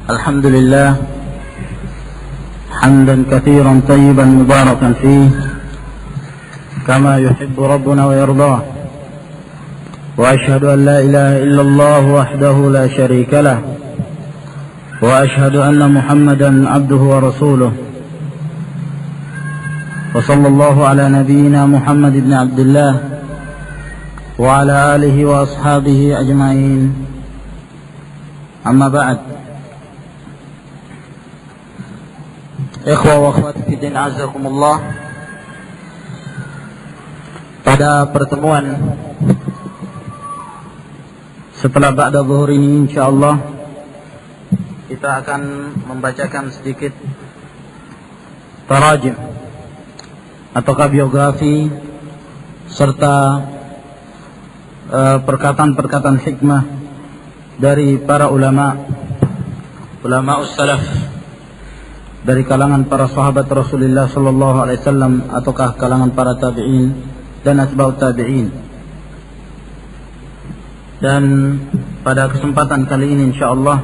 الحمد لله حمدا كثيرا طيبا مباركا فيه كما يحب ربنا ويرضاه، وأشهد أن لا إله إلا الله وحده لا شريك له، وأشهد أن محمدا عبده ورسوله، وصلى الله على نبينا محمد بن عبد الله وعلى آله وأصحابه أجمعين. أما بعد، ikhwah wa akhwat fi din azakumullah. Pada pertemuan setelah ba'da zuhur ini insyaallah kita akan membacakan sedikit tarajim ataukah biografi serta perkataan-perkataan hikmah dari para ulama salaf, dari kalangan para sahabat Rasulullah sallallahu alaihi wasallam ataukah kalangan para tabi'in dan atba'ut tabi'in. Dan pada kesempatan kali ini insyaallah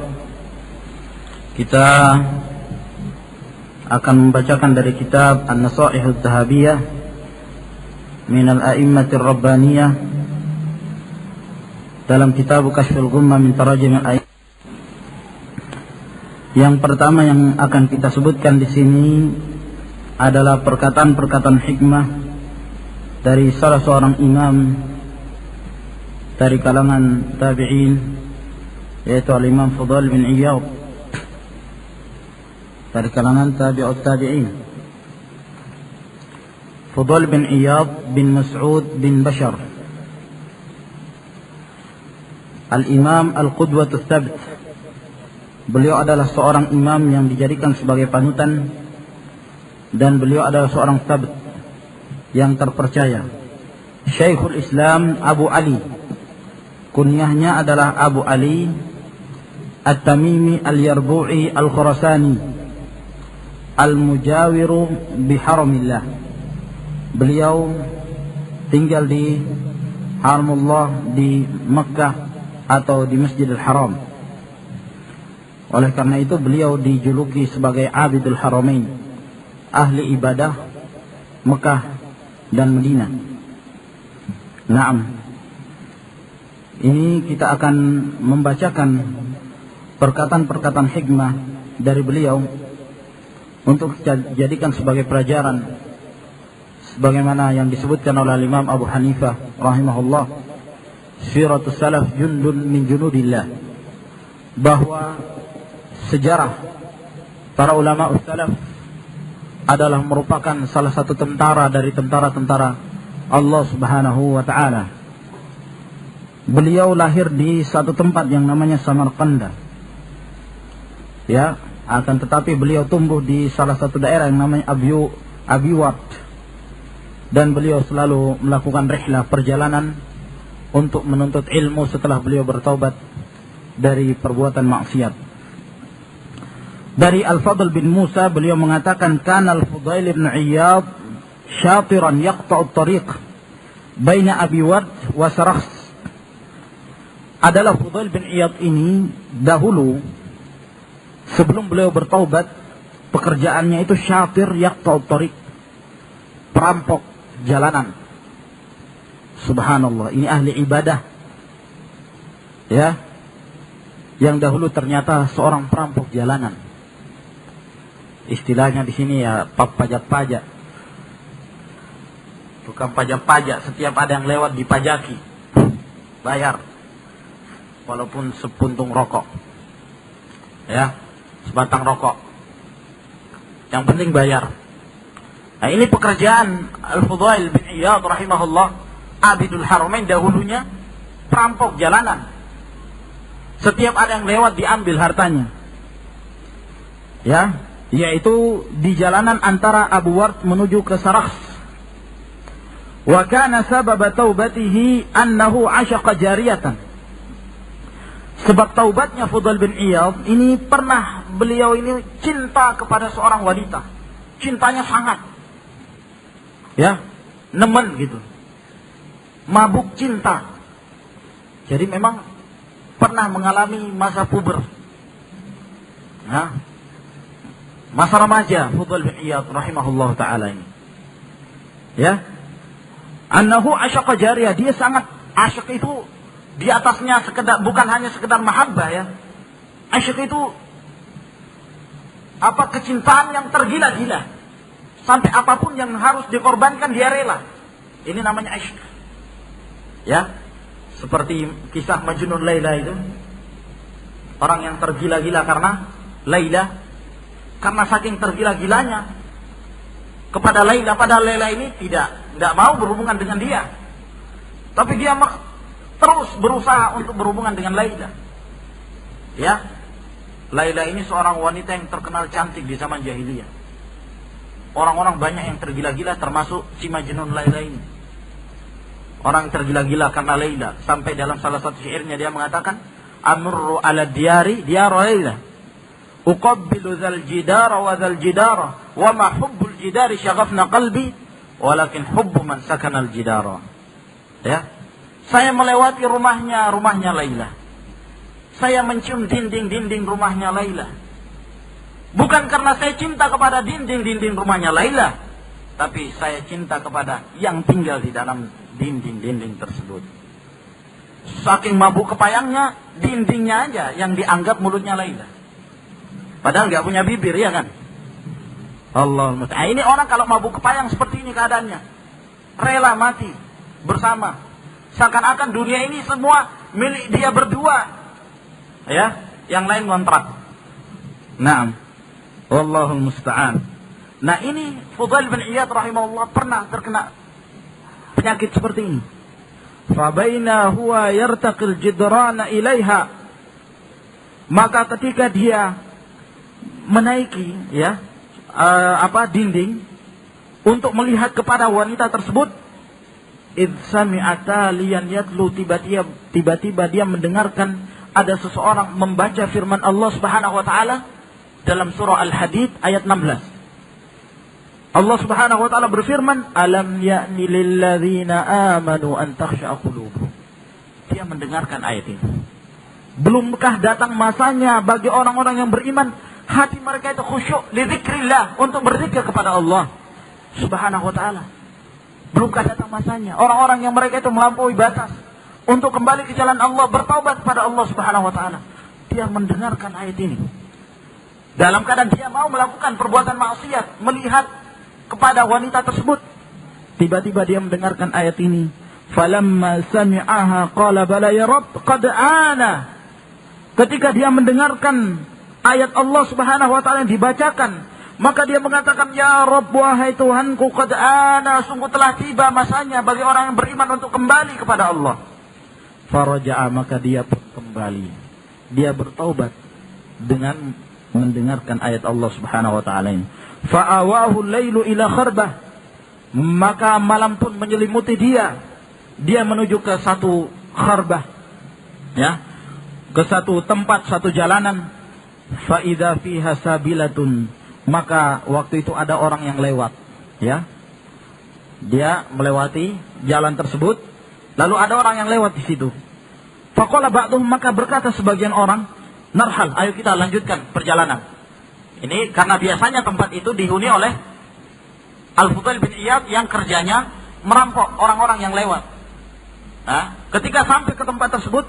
kita akan membacakan dari kitab An-Nasaihud Dhahabiyah min al-a'immatir rabbaniyah dalam kitab Kashful Ghummah min Tarajim al-A'imah. Yang pertama yang akan kita sebutkan di sini adalah perkataan-perkataan hikmah dari salah seorang imam dari kalangan tabi'in, yaitu al-Imam Fudail bin Iyad, dari kalangan tabi'ut tabi'in. Fudail bin Iyad bin Mas'ud bin Bashar, al-Imam al-Qudwatul Thabt. Beliau adalah seorang imam yang dijadikan sebagai panutan, dan beliau adalah seorang tabt yang terpercaya. Syekhul Islam Abu Ali, kunyahnya adalah Abu Ali At-Tamimi Al-Yarbu'i Al-Khurasani Al-Mujawiru Biharamillah. Beliau tinggal di Haramullah, di Makkah atau di Masjidil Haram. Oleh karena itu beliau dijuluki sebagai Abidul Haramain, ahli ibadah Mekah dan Madinah. Naam. Ini kita akan membacakan perkataan-perkataan hikmah dari beliau untuk jadikan sebagai pelajaran, sebagaimana yang disebutkan oleh Imam Abu Hanifah rahimahullah, siratus salaf jundun min junudillah, bahwa sejarah para ulama salaf adalah merupakan salah satu tentara dari tentara-tentara Allah Subhanahu wa taala. Beliau lahir di satu tempat yang namanya Samarkanda. Ya, akan tetapi beliau tumbuh di salah satu daerah yang namanya Abiwat. Dan beliau selalu melakukan rihlah, perjalanan untuk menuntut ilmu setelah beliau bertaubat dari perbuatan maksiat. Dari Al-Fadl bin Musa, beliau mengatakan, kana Al-Fudail bin Iyad syatiran yaqta'ut tariq baina Abi Ward wa Sarakhs. Adalah Fudail bin Iyad ini dahulu sebelum beliau bertaubat, pekerjaannya itu syatir yaqta'ut tariq, perampok jalanan. Subhanallah, ini ahli ibadah, ya, yang dahulu ternyata seorang perampok jalanan. Istilahnya di sini ya pajak-pajak. Tukang pajak-pajak, setiap ada yang lewat dipajaki, bayar, walaupun sepuntung rokok, ya, sebatang rokok, yang penting bayar. Nah, ini pekerjaan Al-Fudail bin Iyad rahimahullah, Abidul Haramain, dahulunya perampok jalanan. Setiap ada yang lewat diambil hartanya, ya, yaitu di jalanan antara Abu Ward menuju ke Sarakhs. Wa kana sabab taubatihi annahu asyaqa jariyatan. Sebab taubatnya Fudail bin Iyad ini, pernah beliau ini cinta kepada seorang wanita. Cintanya sangat, ya, nemen gitu, mabuk cinta. Jadi memang pernah mengalami masa puber. masa remaja Fudail bin Iyad rahimahullah taala ini. Ya. Annahu asyaqa jariyah, dia sangat asyik itu di atasnya sekedar, bukan hanya sekedar mahabbah ya. Asyik itu kecintaan yang tergila-gila. Sampai apapun yang harus dikorbankan dia rela. Ini namanya asyik. Ya. Seperti kisah Majnun Laila itu. Orang yang tergila-gila karena Laila. Karena saking tergila-gilanya kepada Laila, padahal Laila ini tidak mau berhubungan dengan dia. Tapi dia terus berusaha untuk berhubungan dengan Laila. Ya. Laila ini seorang wanita yang terkenal cantik di zaman jahiliyah. Orang-orang banyak yang tergila-gila, termasuk si Majnun Laila ini. Orang tergila-gila karena Laila. Sampai dalam salah satu syairnya dia mengatakan, amurru ala diyari diyara Laila, uqabbilu dzal jidara wa dzal jidara, wa ma hubbul jidari syaghafna qalbi, walakin hubbu man sakana al jidara. Ya. Saya melewati rumahnya Laila. Saya mencium dinding-dinding rumahnya Laila. Bukan karena saya cinta kepada dinding-dinding rumahnya Laila, tapi saya cinta kepada yang tinggal di dalam dinding-dinding tersebut. Saking mabuk kepayangnya, dindingnya aja yang dianggap mulutnya Laila. Padahal nggak punya bibir, ya kan? Allah. Ini orang kalau mabuk kepayang seperti ini keadaannya, rela mati bersama. Seakan-akan dunia ini semua milik dia berdua. Ya, yang lain kontrak. Naam. Wallahul musta'an. Nah, ini Fudail bin Iyad rahimahullah pernah terkena penyakit seperti ini. Fa baina huwa yartaqil jidrana ilaiha. Maka ketika dia menaiki dinding untuk melihat kepada wanita tersebut, id sami'ata liyan yatlu, tiba-tiba dia mendengarkan ada seseorang membaca firman Allah Subhanahu wa taala dalam surah Al-Hadid ayat 16. Allah Subhanahu wa taala berfirman, alam ya'ni lil ladzina amanu an takhsha'a qulubuhum. Dia mendengarkan ayat ini. Belumkah datang masanya bagi orang-orang yang beriman, hati mereka itu khusyuk li dzikrillah, untuk berzikir kepada Allah Subhanahu wa taala. Belumkah datang masanya orang-orang yang mereka itu melampaui batas untuk kembali ke jalan Allah, bertaubat kepada Allah Subhanahu wa taala. Dia mendengarkan ayat ini. Dalam keadaan dia mau melakukan perbuatan maksiat, melihat kepada wanita tersebut, tiba-tiba dia mendengarkan ayat ini. Falamma sami'aha qala bala ya Rabb qad ana. Ketika dia mendengarkan ayat Allah Subhanahu wa taala yang dibacakan, maka dia mengatakan, ya Rabb, wahai Tuhanku, qad ana, sungguh telah tiba masanya bagi orang yang beriman untuk kembali kepada Allah. Faraja'a, maka dia pun kembali. Dia bertaubat dengan mendengarkan ayat Allah Subhanahu wa taala ini. Fa'awahu al-lailu ila kharbah, maka malam pun menyelimuti dia. Dia menuju ke satu kharbah, ya, ke satu tempat, satu jalanan. Fa idza fiha sabilatun, maka waktu itu ada orang yang lewat, ya. Dia melewati jalan tersebut, lalu ada orang yang lewat di situ. Faqala ba'dhum, maka berkata sebagian orang, narhal, ayo kita lanjutkan perjalanan. Ini karena biasanya tempat itu dihuni oleh Al-Fudail bin Iyad yang kerjanya merampok orang-orang yang lewat. Nah, ketika sampai ke tempat tersebut,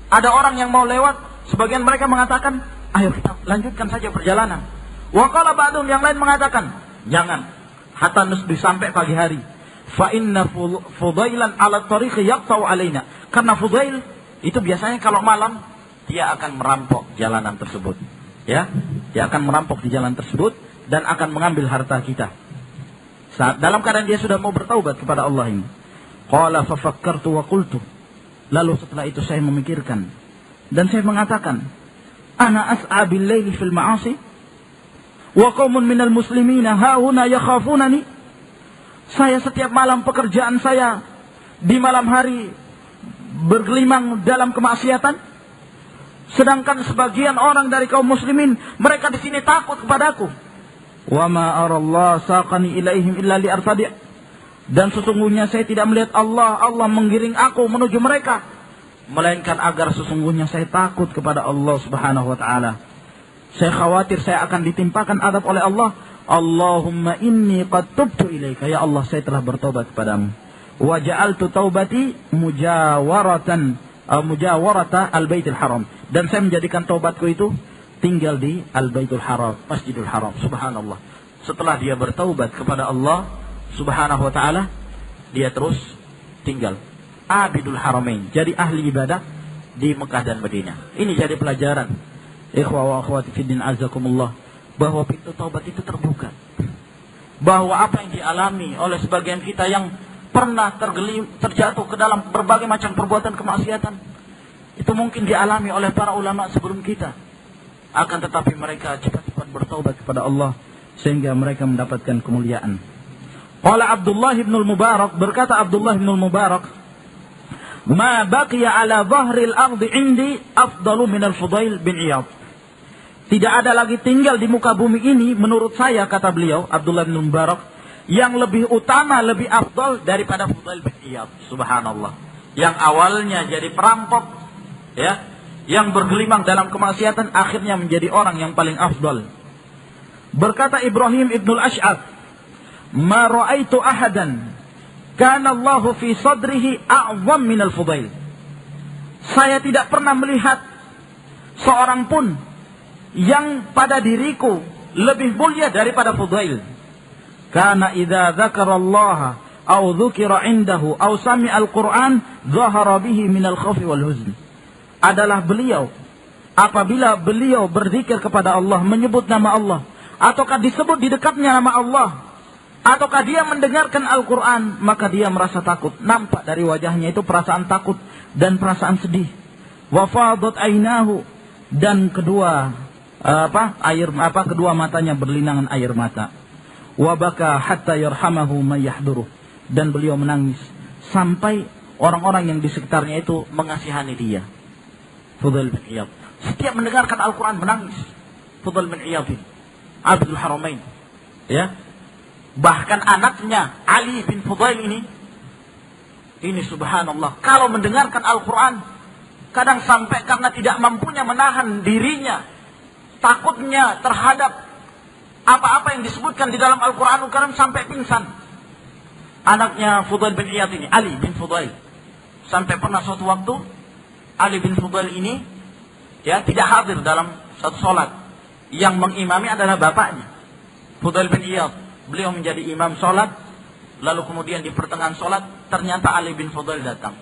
ada orang yang mau lewat, sebagian mereka mengatakan, ayo kita lanjutkan saja perjalanan. Wa qala ba'dhum, yang lain mengatakan, jangan, hatta nusbi, sampai pagi hari. Fa inna Fudailan ala tariqi yaqta'u alaina. Karena Fudail itu biasanya kalau malam dia akan merampok jalanan tersebut. Ya, dia akan merampok di jalan tersebut dan akan mengambil harta kita. Saat dalam keadaan dia sudah mau bertaubat kepada Allah ini. Qala fa fakkartu wa qultu. Lalu setelah itu saya memikirkan dan saya mengatakan, ana as'a bil laili fil ma'asi wa qaumun minal muslimina hauna yakhafunani. Saya setiap malam, pekerjaan saya di malam hari bergelimang dalam kemaksiatan, sedangkan sebagian orang dari kaum muslimin, mereka di sini takut kepadaku. Wa ma arallah saqani ilaihim illa li arfadi'. Dan sesungguhnya saya tidak melihat Allah menggiring aku menuju mereka, melainkan agar sesungguhnya saya takut kepada Allah Subhanahu wa taala. saya khawatir saya akan ditimpakan azab oleh Allah. Allahumma inni qad tubtu ilaika, ya Allah saya telah bertobat kepadamu. Wa ja'altu taubati mujawarata al-baitul haram, dan saya menjadikan taubatku itu tinggal di al-baitul haram, Masjidul Haram. Subhanallah. Setelah dia bertaubat kepada Allah Subhanahu wa taala, dia terus tinggal Abidul Haramain, jadi ahli ibadah di Mekah dan Madinah. Ini jadi pelajaran ikhwah wa akhwati fiddin azakumullah, bahwa pintu taubat itu terbuka. Bahwa apa yang dialami oleh sebagian kita yang pernah terjatuh ke dalam berbagai macam perbuatan kemaksiatan, itu mungkin dialami oleh para ulama sebelum kita. Akan tetapi mereka cepat-cepat bertaubat kepada Allah sehingga mereka mendapatkan kemuliaan. Qala Abdullah bin al-Mubarak, berkata Abdullah bin al-Mubarak, "Ma baqiya ala dhahril ardi indi afdalu min al-Fudail bin Iyad." Tidak ada lagi tinggal di muka bumi ini menurut saya, kata beliau Abdullah bin Mubarak, yang lebih utama, lebih afdal daripada Fudail bin Iyad. Subhanallah. Yang awalnya jadi perampok, ya, yang bergelimang dalam kemaksiatan, akhirnya menjadi orang yang paling afdal. Berkata Ibrahim ibnul Ash'ab, "Ma ra'aitu ahadan kana Allahu fi sadrihi a'zam min al-Fudail." Saya tidak pernah melihat seorang pun yang pada diriku lebih mulia daripada Fudail. Karena idza dzakarallaha aw dzukira indahu aw sami'a al-Qur'an dhahara bihi min al-khawfi wal huzn. Adalah beliau apabila beliau berzikir kepada Allah, menyebut nama Allah, ataukah disebut di dekatnya nama Allah, ataukah dia mendengarkan Al-Quran, maka dia merasa takut. Nampak dari wajahnya itu perasaan takut dan perasaan sedih. Wafadat ainahu, dan kedua matanya berlinangan air mata. Wabaka hatta yarhamahu may yahduruh, dan beliau menangis sampai orang-orang yang di sekitarnya itu mengasihani dia. Fudail bin Iyad setiap mendengarkan Al-Quran menangis. Fudail bin Iyad ini Abidul Haramain, ya. Bahkan anaknya Ali bin Fudail ini subhanallah, kalau mendengarkan Al-Quran kadang sampai karena tidak mampunya menahan dirinya, takutnya terhadap apa-apa yang disebutkan di dalam Al-Quranul Karim, sampai pingsan. Anaknya Fudail bin Iyad ini, Ali bin Fudail, sampai pernah suatu waktu Ali bin Fudail ini, ya, tidak hadir dalam satu sholat. Yang mengimami adalah bapaknya, Fudail bin Iyad. Beliau menjadi imam sholat, lalu kemudian di pertengahan sholat ternyata Ali bin Fudail datang.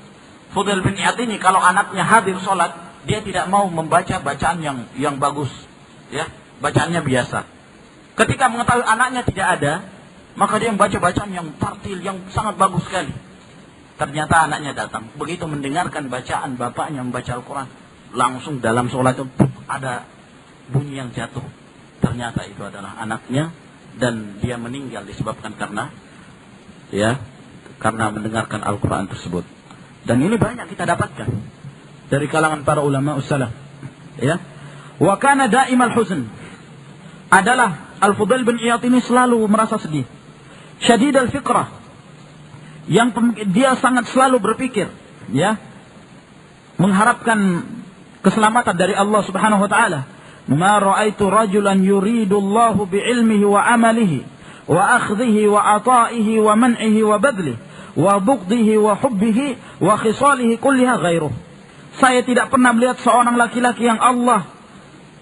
Fudail bin Iyad ini kalau anaknya hadir sholat, dia tidak mau membaca bacaan yang bagus, ya, bacaannya biasa. Ketika mengetahui anaknya tidak ada, maka dia membaca bacaan yang tartil, yang sangat bagus sekali. Ternyata anaknya datang. Begitu mendengarkan bacaan bapaknya membaca Al-Quran, langsung dalam sholat itu ada bunyi yang jatuh. Ternyata itu adalah anaknya, dan dia meninggal disebabkan karena mendengarkan Al-Quran tersebut. Dan ini banyak kita dapatkan dari kalangan para ulama ussalam, ya. Wa kana da'imal huzn, adalah Al-Fudail bin Iyad ini selalu merasa sedih. Syadid al-fikrah, yang dia sangat selalu berpikir, ya, mengharapkan keselamatan dari Allah Subhanahu wa taala. Ma ra'aitu rajulan yuridu Allahu bi'ilmihi wa amalihi wa akhdhihi wa ata'ihi wa man'ihi wa badlihi wa bughdihi wa hubbihi wa khisalihi kulliha ghairuh. Saya tidak pernah melihat seorang laki-laki yang Allah,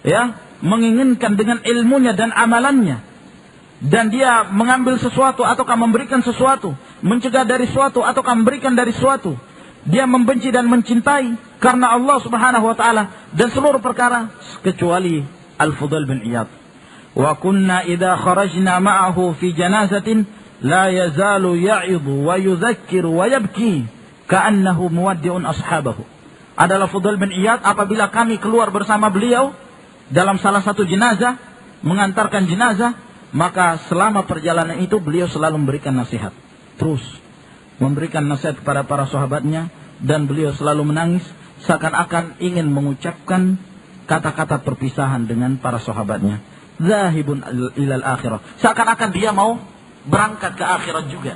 ya, menginginkan dengan ilmunya dan amalannya, dan dia mengambil sesuatu ataukah memberikan sesuatu, mencegah dari sesuatu ataukah memberikan dari sesuatu. Dia membenci dan mencintai karena Allah Subhanahu wa taala dan seluruh perkara, kecuali Al-Fudail bin Iyad. Wa kunna idza kharajna ma'ahu fi janazatin la yazalu ya'idhu wa yudhakkiru wa yabki ka'annahu muwaddi'un ashabahu. Adalah Fudail bin Iyad, apabila kami keluar bersama beliau dalam salah satu jenazah, mengantarkan jenazah, maka selama perjalanan itu beliau selalu memberikan nasihat, terus memberikan nasihat kepada para sahabatnya, dan beliau selalu menangis seakan-akan ingin mengucapkan kata-kata perpisahan dengan para sahabatnya. Zahibun ilal akhirah, seakan-akan dia mau berangkat ke akhirat juga.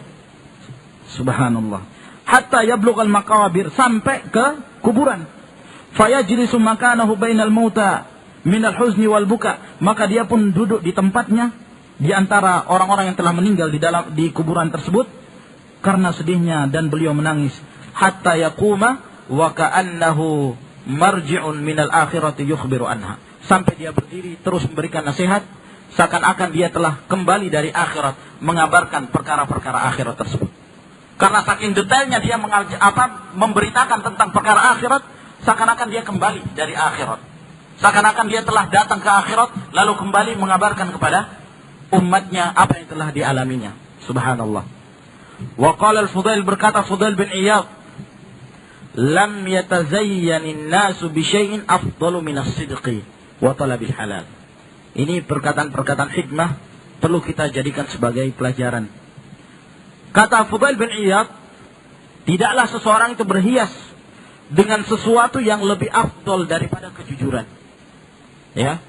Subhanallah. Hatta yablughal maqabir, sampai ke kuburan. Fayajlisu makanahu bainal mauta minal huzni wal buka, maka dia pun duduk di tempatnya di antara orang-orang yang telah meninggal di kuburan tersebut karena sedihnya, dan beliau menangis hatta yaquma wa ka'annahu marji'un minal akhirati yukhbiru anha, sampai dia berdiri terus memberikan nasihat seakan-akan dia telah kembali dari akhirat mengabarkan perkara-perkara akhirat tersebut. Karena saking detailnya dia memberitakan tentang perkara akhirat, seakan-akan dia kembali dari akhirat. Seakan-akan dia telah datang ke akhirat lalu kembali mengabarkan kepada umatnya apa yang telah dialaminya. Subhanallah. Wa qala al-Fudail, berkata Fudail bin Iyad, lam yatazayyanin nasu bi syai'in afdalu min as-sidqi wa talabil halal. Ini perkataan-perkataan hikmah perlu kita jadikan sebagai pelajaran. Kata Fudail bin Iyad, tidaklah seseorang itu berhias dengan sesuatu yang lebih afdal daripada kejujuran. Ya,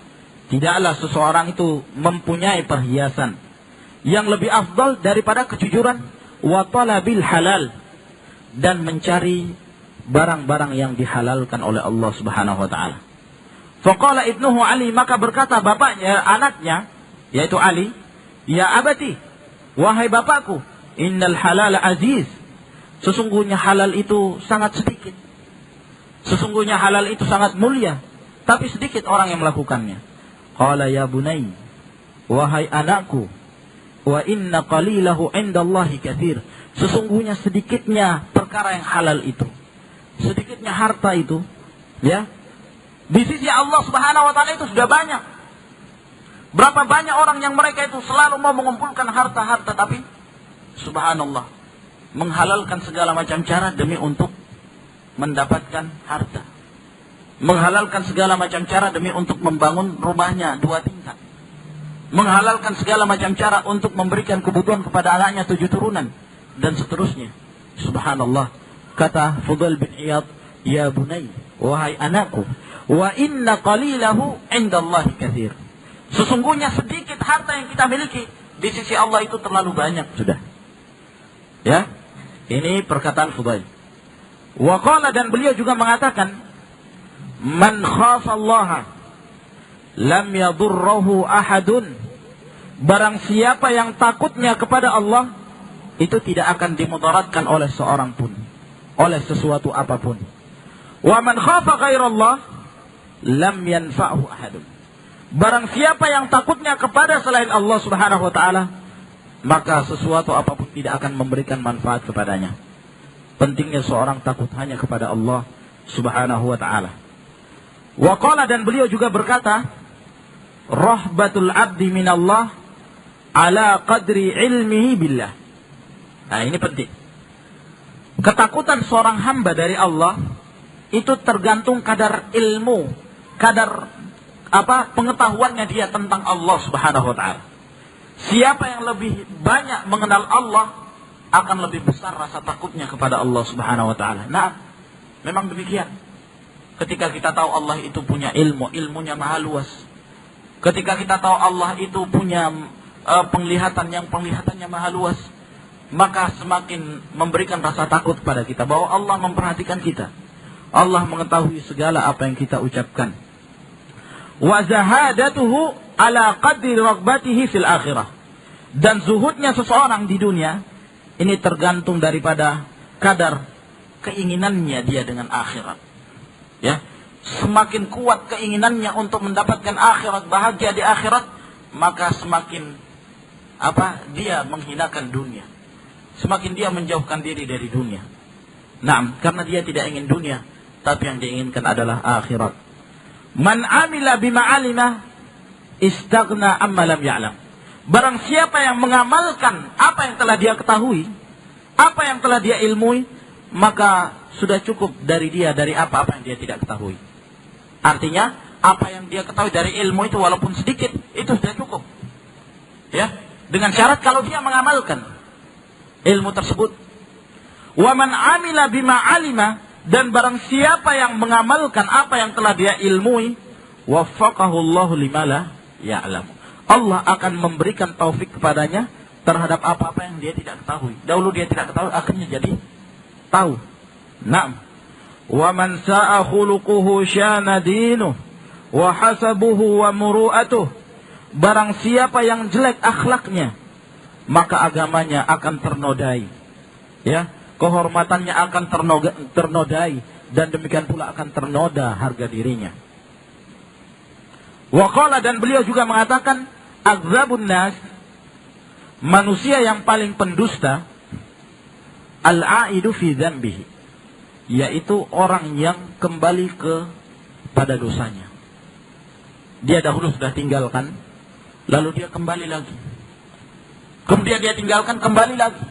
tidaklah seseorang itu mempunyai perhiasan yang lebih afdal daripada kejujuran, wa talabil halal, dan mencari barang-barang yang dihalalkan oleh Allah Subhanahu wa taala. Faqala ibnuhu Ali, maka berkata bapaknya, anaknya yaitu Ali, ya abati, wahai bapakku, innal halal aziz, sesungguhnya halal itu sangat sedikit. Sesungguhnya halal itu sangat mulia, tapi sedikit orang yang melakukannya. Qala ya bunai, wahai anakku, wa inna qalilahu indallahi katsir, sesungguhnya sedikitnya perkara yang halal itu, sedikitnya harta itu, ya, di sisi Allah Subhanahu wa taala itu sudah banyak. Berapa banyak orang yang mereka itu selalu mau mengumpulkan harta-harta, tapi subhanallah, menghalalkan segala macam cara demi untuk mendapatkan harta. Menghalalkan segala macam cara demi untuk membangun rumahnya 2 tingkat. Menghalalkan segala macam cara untuk memberikan kebutuhan kepada anaknya 7 turunan. Dan seterusnya. Subhanallah. Kata Fudail bin Iyad, ya bunai, wahai anakku, wa inna qalilahu indallahi katsir, sesungguhnya sedikit harta yang kita miliki di sisi Allah itu terlalu banyak sudah. Ya, ini perkataan Fudail. Wa qala, dan beliau juga mengatakan, man khafallaha lam yadurruhu ahadun, barang siapa yang takutnya kepada Allah itu tidak akan dimudaratkan oleh seorang pun, oleh sesuatu apapun. Wa man khafa ghairallah lam yanfa'hu ahadun, barang siapa yang takutnya kepada selain Allah Subhanahu wa taala, maka sesuatu apapun tidak akan memberikan manfaat kepadanya. Pentingnya seorang takut hanya kepada Allah Subhanahu wa taala. Wa qala, dan beliau juga berkata, rahbatul abdi minallah ala qadri ilmihi billah. Nah, ini penting. Ketakutan seorang hamba dari Allah itu tergantung kadar ilmu, kadar pengetahuannya dia tentang Allah Subhanahu wa taala. Siapa yang lebih banyak mengenal Allah akan lebih besar rasa takutnya kepada Allah Subhanahu wa taala. Nah, memang demikian. Ketika kita tahu Allah itu punya ilmu, ilmunya maha luas. Ketika kita tahu Allah itu punya penglihatan yang penglihatannya maha luas, maka semakin memberikan rasa takut kepada kita bahwa Allah memperhatikan kita. Allah mengetahui segala apa yang kita ucapkan. Wa zahadatuhu ala qadri raghbatihi fil akhirah. Dan zuhudnya seseorang di dunia ini tergantung daripada kadar keinginannya dia dengan akhirat. Ya, semakin kuat keinginannya untuk mendapatkan akhirat, bahagia di akhirat, maka semakin dia menghinakan dunia. Semakin dia menjauhkan diri dari dunia. Nah, karena dia tidak ingin dunia, tapi yang diinginkan adalah akhirat. Man amila bima alima istaghna amma lam ya'lam. Barang siapa yang mengamalkan apa yang telah dia ketahui, apa yang telah dia ilmui, maka sudah cukup dari dia dari apa yang dia tidak ketahui. Artinya, apa yang dia ketahui dari ilmu itu walaupun sedikit, itu sudah cukup. Ya, dengan syarat kalau dia mengamalkan ilmu tersebut. Wa man amila bima alima, dan barang siapa yang mengamalkan apa yang telah dia ilmui, waffaqahu Allahu lima la ya'lam. Allah akan memberikan taufik kepadanya terhadap apa-apa yang dia tidak ketahui. Dahulu dia tidak ketahui, akhirnya jadi tahu. Naam. Wa man sa'a khuluquhu syana dinuh wa hasabuhu wa muru'atuh. Barang siapa yang jelek akhlaknya, maka agamanya akan ternodai. Ya, kehormatannya akan ternodai, dan demikian pula akan ternoda harga dirinya. Wa qala, dan beliau juga mengatakan, adzabun nas, manusia yang paling pendusta, al-aidu fi dzambihi, yaitu orang yang kembali pada dosanya. Dia dahulu sudah tinggalkan, lalu dia kembali lagi. Kemudian dia tinggalkan, kembali lagi.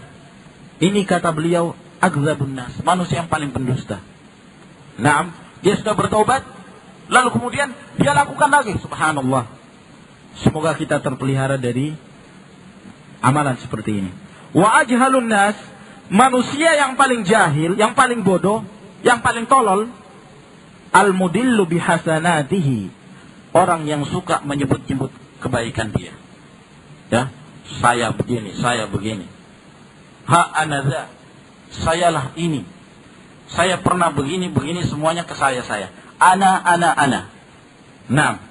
Ini kata beliau, adzabun nas, manusia yang paling pendusta. Naam, dia sudah bertobat, lalu kemudian dia lakukan lagi. Subhanallah. Semoga kita terpelihara dari amalan seperti ini. Wa ajhalun nas, manusia yang paling jahil, yang paling bodoh, yang paling tolol, al-mudillu bihasanatihi, orang yang suka menyebut-nyebut kebaikan dia. Ya, saya begini, saya begini. Ha anaza, sayalah ini. Saya pernah begini, semuanya ke saya. Ana. Nah,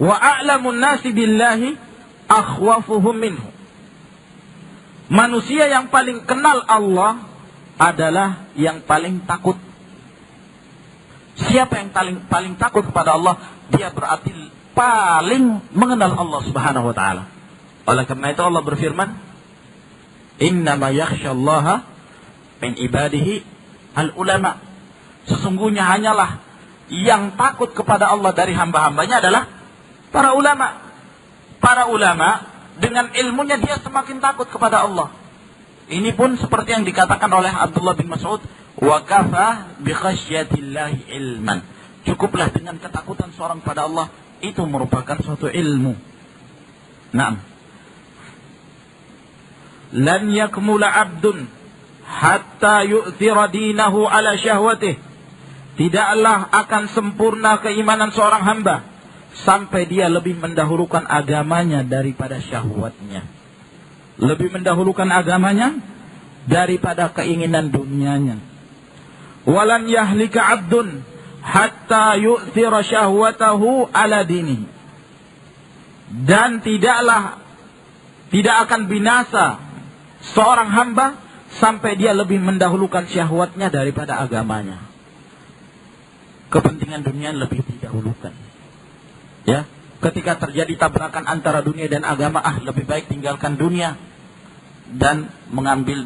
wa a'lamun nasi billahi akhwafuhum minhu. Manusia yang paling kenal Allah adalah yang paling takut. Siapa yang paling takut kepada Allah, dia berarti paling mengenal Allah Subhanahu wa taala. Oleh karena itu Allah berfirman, innama yakhsyallaha min ibadihi al-ulama. Sesungguhnya hanyalah yang takut kepada Allah dari hamba-hambanya adalah para ulama. Para ulama dengan ilmunya dia semakin takut kepada Allah. Ini pun seperti yang dikatakan oleh Abdullah bin Mas'ud, wa kafa bi khasyatillahi ilman. Cukuplah dengan ketakutan seorang pada Allah, itu merupakan suatu ilmu. Naam. Lan yakmula 'abdun hatta yu'thira dinahu ala syahwatih. Tidaklah akan sempurna keimanan seorang hamba sampai dia lebih mendahulukan agamanya daripada syahwatnya. Lebih mendahulukan agamanya daripada keinginan dunianya. Walan yahlika 'abdun hatta yu'thira syahwatahu ala dinihi. Dan tidak akan binasa seorang hamba sampai dia lebih mendahulukan syahwatnya daripada agamanya. Kepentingan dunia lebih didahulukan. Ya, ketika terjadi tabrakan antara dunia dan agama, lebih baik tinggalkan dunia dan mengambil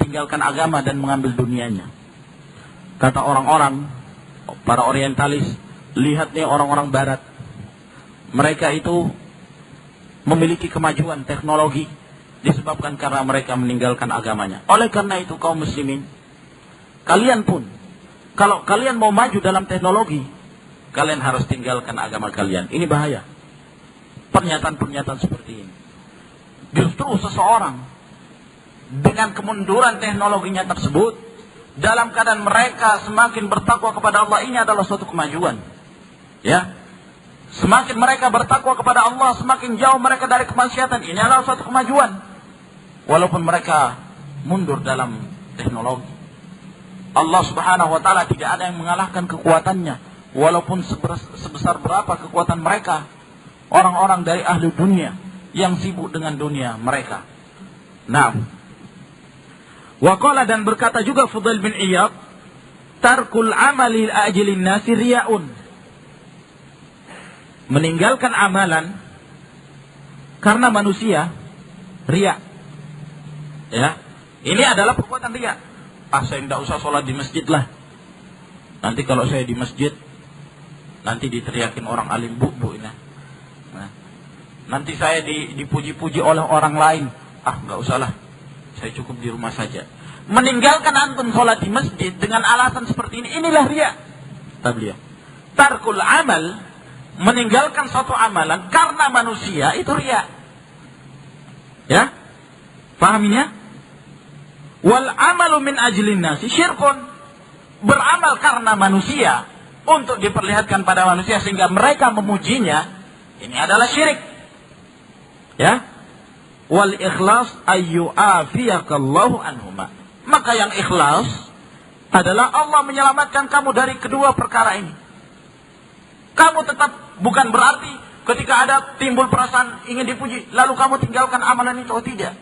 tinggalkan agama dan mengambil dunianya. Kata orang-orang, para orientalis, lihat nih orang-orang barat. Mereka itu memiliki kemajuan teknologi disebabkan karena mereka meninggalkan agamanya. Oleh karena itu kaum muslimin, kalian pun, kalau kalian mau maju dalam teknologi, kalian harus tinggalkan agama kalian. Ini bahaya. Pernyataan-pernyataan seperti ini. Justru seseorang dengan kemunduran teknologinya tersebut, dalam keadaan mereka semakin bertakwa kepada Allah, ini adalah suatu kemajuan. Ya, semakin mereka bertakwa kepada Allah, semakin jauh mereka dari kemaksiatan, ini adalah suatu kemajuan. Walaupun mereka mundur dalam teknologi, Allah Subhanahu wa taala tidak ada yang mengalahkan kekuatannya. Walaupun sebesar berapa kekuatan mereka, orang-orang dari ahli dunia yang sibuk dengan dunia mereka. Nah, waqala, dan berkata juga Fudail bin Iyad, tarkul amali ajlin nasi riya'un. Meninggalkan amalan karena manusia, riya. Ya, ini adalah perbuatan riya. Saya tidak usah sholat di masjid lah. Nanti kalau saya di masjid, nanti diteriakin orang alim, bu ini. Nah, nanti saya dipuji-puji oleh orang lain. Nggak usah lah, saya cukup di rumah saja. Meninggalkan antum sholat di masjid dengan alasan seperti ini, inilah riya. Kata beliau, tarkul amal, meninggalkan suatu amalan karena manusia, itu riya. Ya, pahaminya? Wal amalu min ajlin nasi syirkun. Beramal karena manusia untuk diperlihatkan pada manusia sehingga mereka memujinya, ini adalah syirik. Ya. Wal ikhlas ayyu'afiyakallahu anhuma. Maka yang ikhlas adalah Allah menyelamatkan kamu dari kedua perkara ini. Kamu tetap, bukan berarti ketika ada timbul perasaan ingin dipuji, lalu kamu tinggalkan amalan itu. Oh tidak.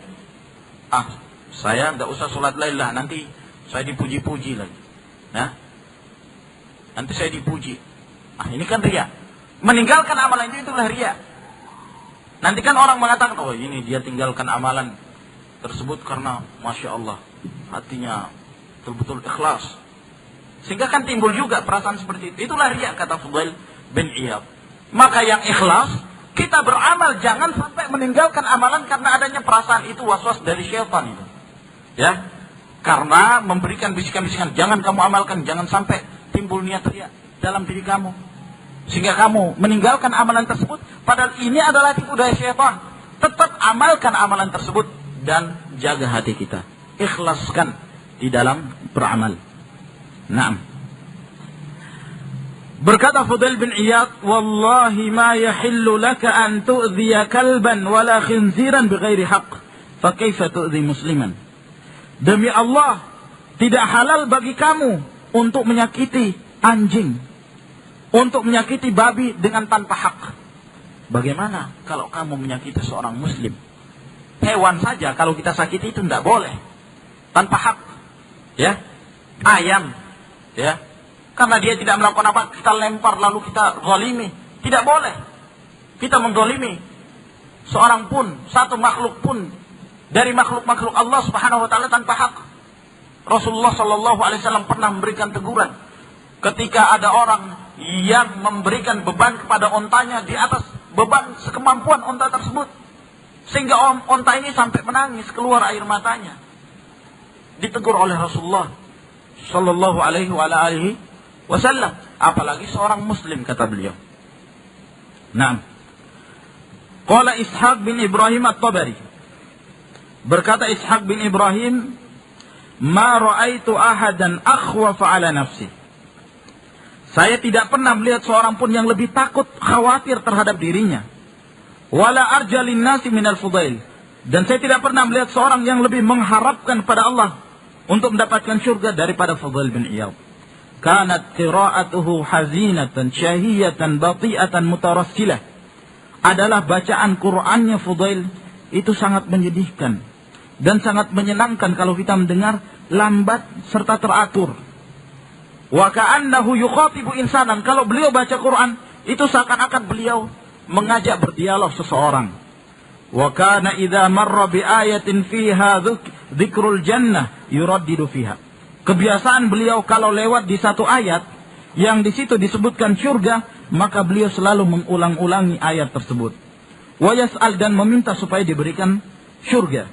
Saya nggak usah sholat lain lah, nanti saya dipuji-puji lagi. Nah, nanti saya dipuji. Ini kan riya. Meninggalkan amalan itu, itulah riya. Nanti kan orang mengatakan, oh ini dia tinggalkan amalan tersebut karena Masya Allah, hatinya betul-betul ikhlas. Sehingga kan timbul juga perasaan seperti itu. Itulah riya, kata Fudail bin Iyad. Maka yang ikhlas, kita beramal, jangan sampai meninggalkan amalan karena adanya perasaan itu, waswas dari syaitan itu. Ya, karena memberikan bisikan-bisikan, jangan kamu amalkan, jangan sampai timbul niat riya dalam diri kamu, sehingga kamu meninggalkan amalan tersebut. Padahal ini adalah tipu daya syaitan. Tetap amalkan amalan tersebut dan jaga hati kita, ikhlaskan di dalam beramal. Naam. Berkata Fudail bin Iyad, wallahi ma yahillu laka an tu'dhiya kalban wala khinziran bighairi haqq, fa kaifa tu'dhi musliman. Demi Allah, tidak halal bagi kamu untuk menyakiti anjing, untuk menyakiti babi dengan tanpa hak. Bagaimana kalau kamu menyakiti seorang muslim? Hewan saja kalau kita sakiti itu tidak boleh tanpa hak. Ya, ayam, ya, karena dia tidak melakukan apa, kita lempar lalu kita zalimi. Tidak boleh kita menzalimi seorang pun, satu makhluk pun dari makhluk-makhluk Allah Subhanahu wa taala tanpa hak. Rasulullah sallallahu alaihi wasallam pernah memberikan teguran ketika ada orang yang memberikan beban kepada ontanya di atas beban sekemampuan onta tersebut, sehingga onta ini sampai menangis, keluar air matanya. Ditegur oleh Rasulullah sallallahu alaihi wasallam, apalagi seorang muslim, kata beliau. Naam. Qala Ishaq bin Ibrahim At-Tabari, berkata Ishaq bin Ibrahim, ma ra'aitu ahadan akhwafa ala nafsi. Saya tidak pernah melihat seorang pun yang lebih takut, khawatir terhadap dirinya. Wala arjalin nasi minal Fudail. Dan saya tidak pernah melihat seorang yang lebih mengharapkan pada Allah untuk mendapatkan syurga daripada Fudail bin Iyad. Kanat qira'atuhu hazinatan syahiyatan bati'atan mutarassilah. Adalah bacaan Qur'annya Fudail itu sangat menyedihkan dan sangat menyenangkan kalau kita mendengar, lambat serta teratur. Wa ka'annahu yukhatibu insanan. Kalau beliau baca Quran, itu seakan-akan beliau mengajak berdialog seseorang. Wa kana idza marra bi ayatin fiha dzikrul jannah yuraddidu fiha. Kebiasaan beliau kalau lewat di satu ayat yang di situ disebutkan surga, maka beliau selalu mengulang-ulangi ayat tersebut. Wa yas'al, dan meminta supaya diberikan surga.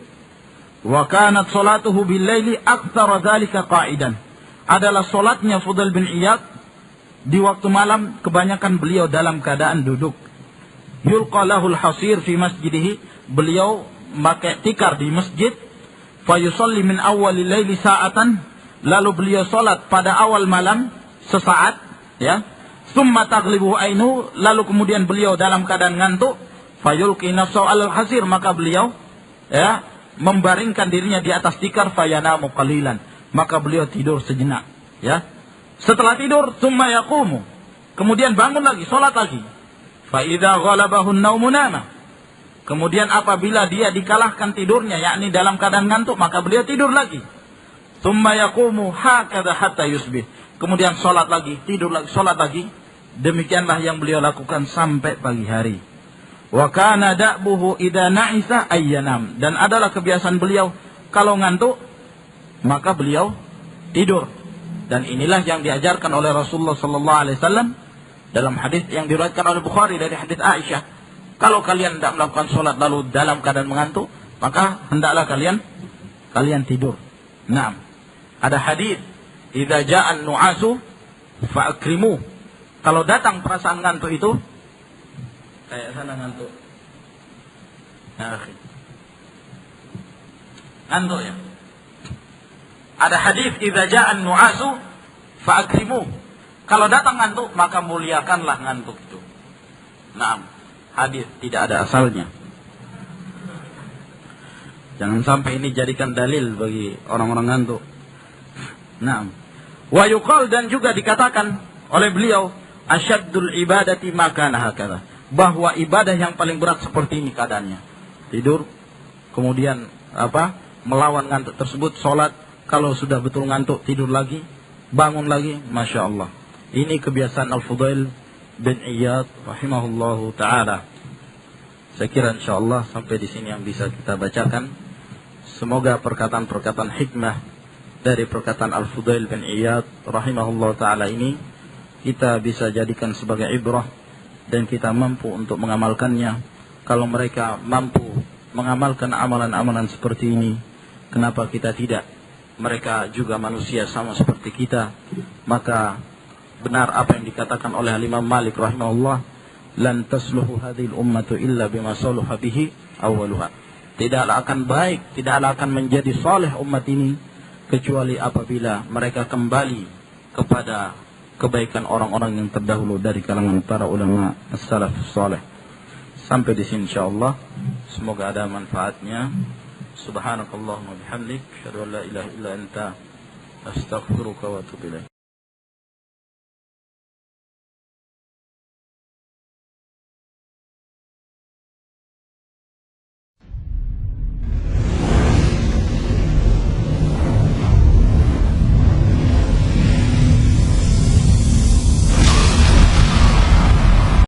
Wa kanat salatuhu bil laili aktsara dzalika qa'idan. Adalah solatnya Fudail bin Iyad di waktu malam, kebanyakan beliau dalam keadaan duduk. Yulqa lahul hasir fi masjidihi. Beliau pakai tikar di masjid. Fa yusalli min awwalil laili sa'atan. Lalu beliau solat pada awal malam sesaat, ya. Tsumma taghlibu ainu. Lalu kemudian beliau dalam keadaan ngantuk. Fa yulqi nafsahu alal hasir. Maka beliau, ya, membaringkan dirinya di atas tikar. Fa yanamu qalilan. Maka beliau tidur sejenak, ya. Setelah tidur, tsumma yaqumu, kemudian bangun lagi, salat lagi. Fa idza ghalabahu an-naumu nama. Kemudian apabila dia dikalahkan tidurnya, yakni dalam keadaan ngantuk, maka beliau tidur lagi. Tsumma yaqumu hakadha hatta yusbih. Kemudian salat lagi, tidur lagi, salat lagi. Demikianlah yang beliau lakukan sampai pagi hari. Wa kana da'buhu idza na'isa ayyanam. Dan adalah kebiasaan beliau kalau ngantuk, maka beliau tidur. Dan inilah yang diajarkan oleh Rasulullah sallallahu alaihi wasallam dalam hadis yang diriwayatkan oleh Bukhari dari hadis Aisyah. Kalau kalian tidak melakukan salat lalu dalam keadaan mengantuk, maka hendaklah kalian tidur. Naam. Ada hadis, idza ja'an nu'asu fa'akrimu. Kalau datang perasaan ngantuk itu, kayak sana ngantuk. Nah, ngantuk ya. Ada hadis, idza ja'an nu'asu fa'akrimu. Kalau datang ngantuk, maka muliakanlah ngantuk itu. Naam. Hadis tidak ada asalnya. Jangan sampai ini jadikan dalil bagi orang-orang ngantuk. Naam. Wa yuqal, dan juga dikatakan oleh beliau, asyaddul ibadati ma kana hakadha. Bahwa ibadah yang paling berat seperti ini keadaannya. Tidur, kemudian melawan ngantuk tersebut, sholat, kalau sudah betul ngantuk tidur lagi, bangun lagi, Masya Allah. Ini kebiasaan Al-Fudail bin Iyad rahimahullahu ta'ala. Saya kira insyaallah sampai di sini yang bisa kita bacakan. Semoga perkataan-perkataan hikmah dari perkataan Al-Fudail bin Iyad rahimahullahu ta'ala ini kita bisa jadikan sebagai ibrah dan kita mampu untuk mengamalkannya. Kalau mereka mampu mengamalkan amalan-amalan seperti ini, kenapa kita tidak? Mereka juga manusia sama seperti kita. Maka benar apa yang dikatakan oleh Imam Malik rahimahullah, lan tasluhu hadhil ummatu illa bima saluha bihi awwaluha. Tidaklah akan baik, tidaklah akan menjadi saleh umat ini kecuali apabila mereka kembali kepada kebaikan orang-orang yang terdahulu dari kalangan para ulama as-salaf saleh. Sampai di sini insyaallah. Semoga ada manfaatnya. Subhanakallahumma bihamdik, asyhadu an la ilaha illa anta, astaghfiruka wa atubu ilaik.